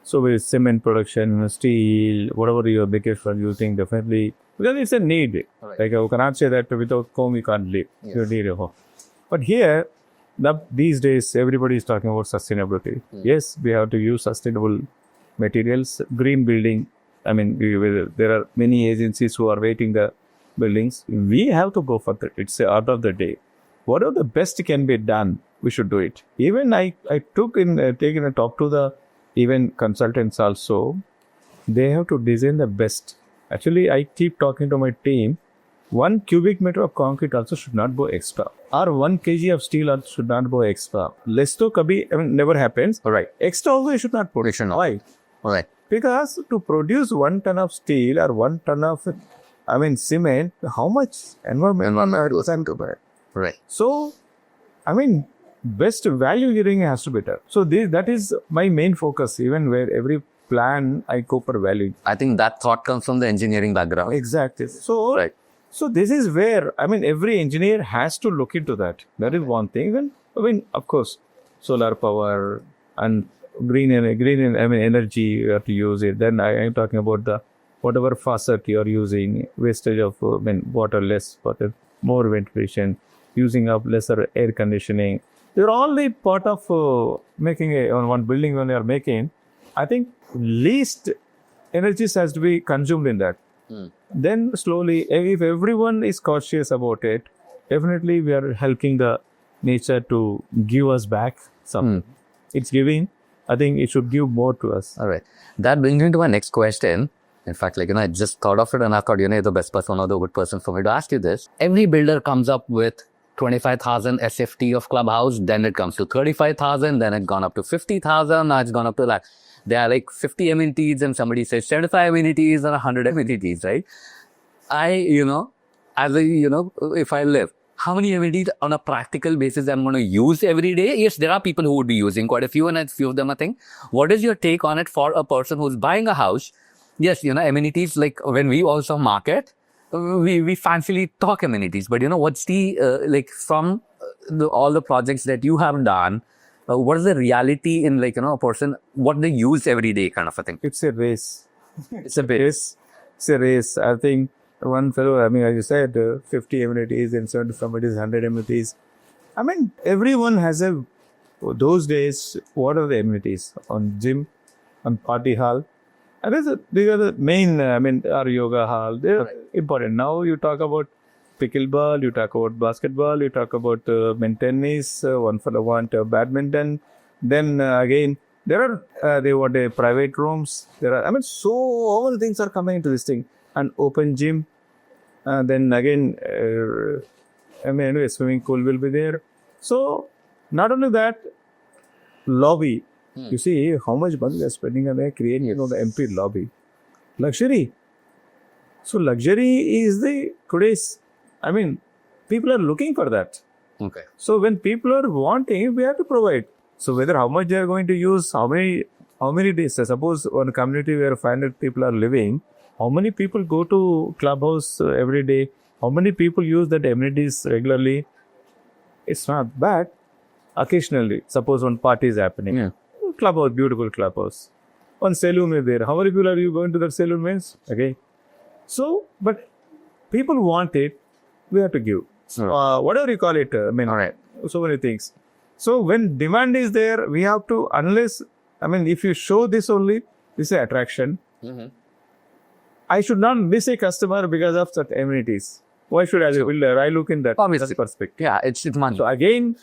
So with cement production, steel, whatever your biggest are using, definitely, because it's a need.
Right.
Like you cannot say that without comb you can't live.
Yes.
You need a home. But here, these days, everybody is talking about sustainability. Yes, we have to use sustainable materials, green building. I mean, there are many agencies who are waiting the buildings. We have to go for that. It's the art of the day. Whatever the best can be done, we should do it. Even I taken a talk to the even consultants also. They have to design the best. Actually, I keep talking to my team. 1 cubic meter of concrete also should not go extra. Or 1 kg of steel also should not go extra. Less to never happens.
All right.
Extra also you should not put.
We should not.
Why?
All right.
Because to produce 1 ton of steel or 1 ton of, cement, how much environment was to buy?
Right.
So, best value engineering has to be done. So that is my main focus. Even where every plan I go for value.
I think that thought comes from the engineering background.
Exactly. So,
Right.
So this is where, every engineer has to look into that. That is one thing. Of course, solar power and green energy, you have to use it. Then I am talking about the whatever faucet you are using, wastage of water, less water, more ventilation, using up lesser air conditioning. They're all the part of making one building when you are making. I think least energy has to be consumed in that. Then slowly, if everyone is cautious about it, definitely we are helping the nature to give us back something. It's giving. I think it should give more to us.
All right. That brings me to my next question. In fact, I just thought of it and I thought, you're the best person or the good person for me to ask you this. Every builder comes up with 25,000 SFT of clubhouse, then it comes to 35,000, then it's gone up to 50,000, now it's gone up to like, there are like 50 amenities and somebody says 75 amenities or 100 amenities, right? If I live, how many amenities on a practical basis I'm going to use every day? Yes, there are people who would be using quite a few and a few of them I think. What is your take on it for a person who's buying a house? Yes, amenities, like when we also market, we fancily talk amenities, but what's the, from all the projects that you have done, what is the reality in a person, what they use every day kind of a thing?
It's a race. It's a race. It's a race. I think one fellow, as you said, 50 amenities and somebody's 100 amenities. Everyone has those days, what are the amenities? On gym, on party hall. And these are the main, our yoga hall. They're important. Now you talk about pickleball, you talk about basketball, you talk about tennis, one fellow want badminton. Then again, there are, they want private rooms. There are, so all things are coming into this thing. An open gym. Then again, a swimming pool will be there. So, not only that, lobby. You see how much money they are spending on creating the empty lobby. Luxury. So, luxury is today's, people are looking for that.
Okay.
So, when people are wanting, we have to provide. So, whether how much they are going to use, how many days. Suppose one community where 500 people are living, how many people go to clubhouse every day? How many people use that amenities regularly? It's not bad. Occasionally, suppose one party is happening. Clubhouse, beautiful clubhouse. One saloon is there. How many people are you going to that saloon means? Okay. So, but people want it, we have to give. Whatever you call it,
all right.
So many things. So, when demand is there, we have to, unless, if you show this only, this is attraction. I should not miss a customer because of such amenities. Why should I, as a builder, I look in that perspective.
Yeah, it's money.
So again,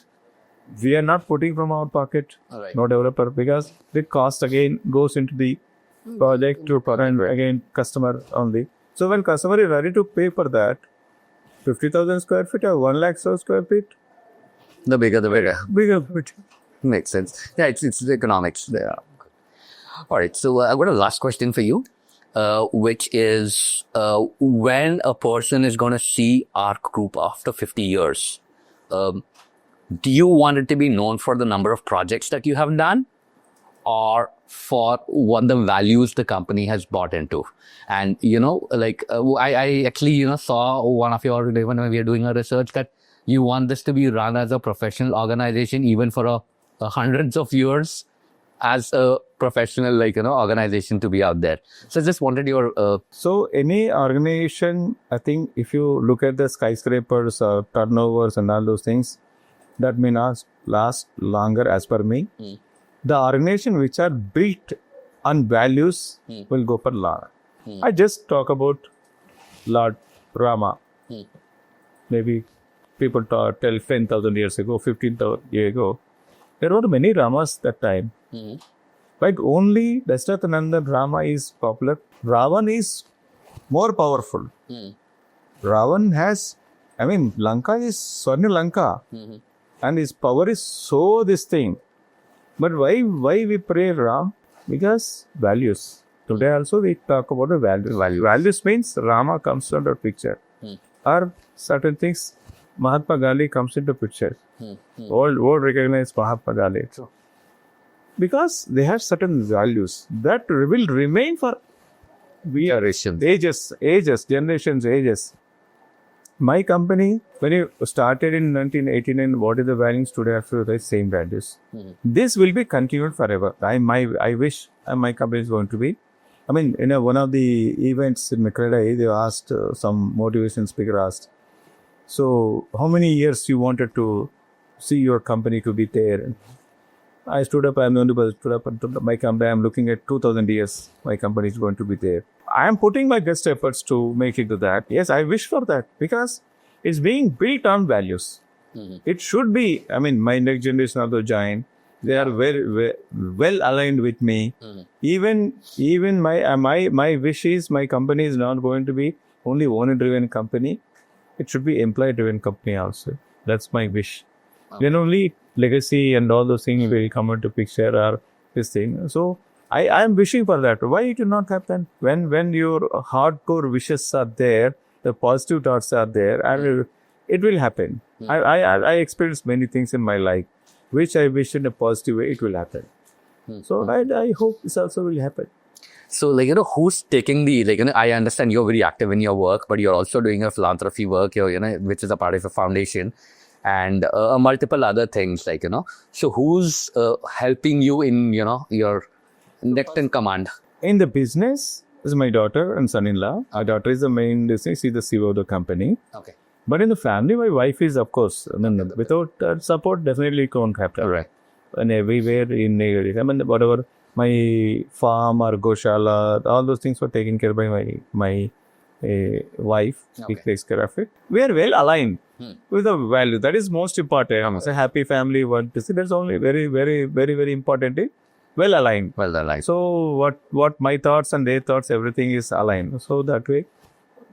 we are not putting from our pocket, no developer, because the cost again goes into the project to and again customer only. So when customer is ready to pay for that, 50,000 square feet or 1 lakh square feet,
the bigger the better.
Bigger bit.
Makes sense. Yeah, it's the economics there. All right. So I've got a last question for you, which is when a person is going to see ARK Group after 50 years, do you want it to be known for the number of projects that you have done or for what the values the company has bought into? And, I actually, saw one of your, when we were doing a research that you want this to be run as a professional organization, even for hundreds of years as a professional, organization to be out there. So I just wanted your,
So any organization, I think if you look at the skyscrapers, turnovers and all those things, that may not last longer as per me. The organization which are built on values will go for long. I just talk about Lord Rama. Maybe people tell 10,000 years ago, 15,000 years ago. There were many Ramas that time. But only Dashrathanandan Rama is popular. Ravan is more powerful. Ravan has, Lanka is Swarna Lanka. And his power is so this thing. But why we pray Ram? Because values. Today also we talk about the values. Values means Rama comes under picture. Or certain things, Mahatma Gandhi comes into picture. World recognize Mahatma Gandhi. Because they have certain values that will remain for ages, generations, ages. My company, when you started in 1989, what is the values today after the same values? This will be continued forever. I wish my company is going to be. In one of the events in CREDAI, they asked, some motivation speaker asked, so how many years you wanted to see your company to be there? I stood up, I'm the only person stood up and told my company, I'm looking at 2000 years, my company is going to be there. I am putting my best efforts to make it to that. Yes, I wish for that because it's being built on values. It should be, my next generation of the giant, they are very well aligned with me. Even my wish is my company is not going to be only owner-driven company. It should be employee-driven company also. That's my wish. Then only legacy and all those things will come into picture or this thing. So I am wishing for that. Why it will not happen? When your hardcore wishes are there, the positive thoughts are there, and it will happen. I experienced many things in my life, which I wish in a positive way it will happen. So I hope this also will happen.
So, who's taking the, I understand you're very active in your work, but you're also doing a philanthropy work, which is a part of a foundation and multiple other things, So, who's helping you in, your next in command?
In the business, this is my daughter and son-in-law. Our daughter is the main business, she's the CEO of the company.
Okay.
But in the family, my wife is, of course, without support, definitely it won't happen.
Right.
And everywhere in whatever, my farm or Goshala, all those things were taken care by my wife. She takes care of it. We are well aligned with the value. That is most important. It's a happy family. That's only very, very, very, very important. Well aligned. So what my thoughts and their thoughts, everything is aligned. So that way,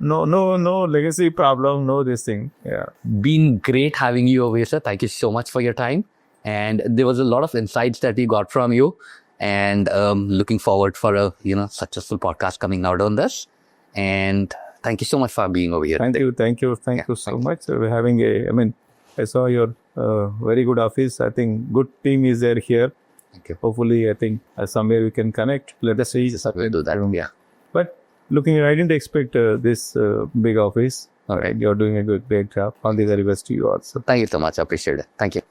no legacy problem, no this thing. Yeah.
Been great having you over here, sir. Thank you so much for your time. And there was a lot of insights that we got from you. And looking forward for a successful podcast coming out on this. And thank you so much for being over here.
Thank you so much. We're having I saw your very good office. I think good team is there here.
Thank you.
Hopefully, I think somewhere we can connect. Let us see.
We'll do that. Yeah.
But I didn't expect this big office. All right, you're doing a great job. All the very best to you also.
Thank you so much. I appreciate it. Thank you.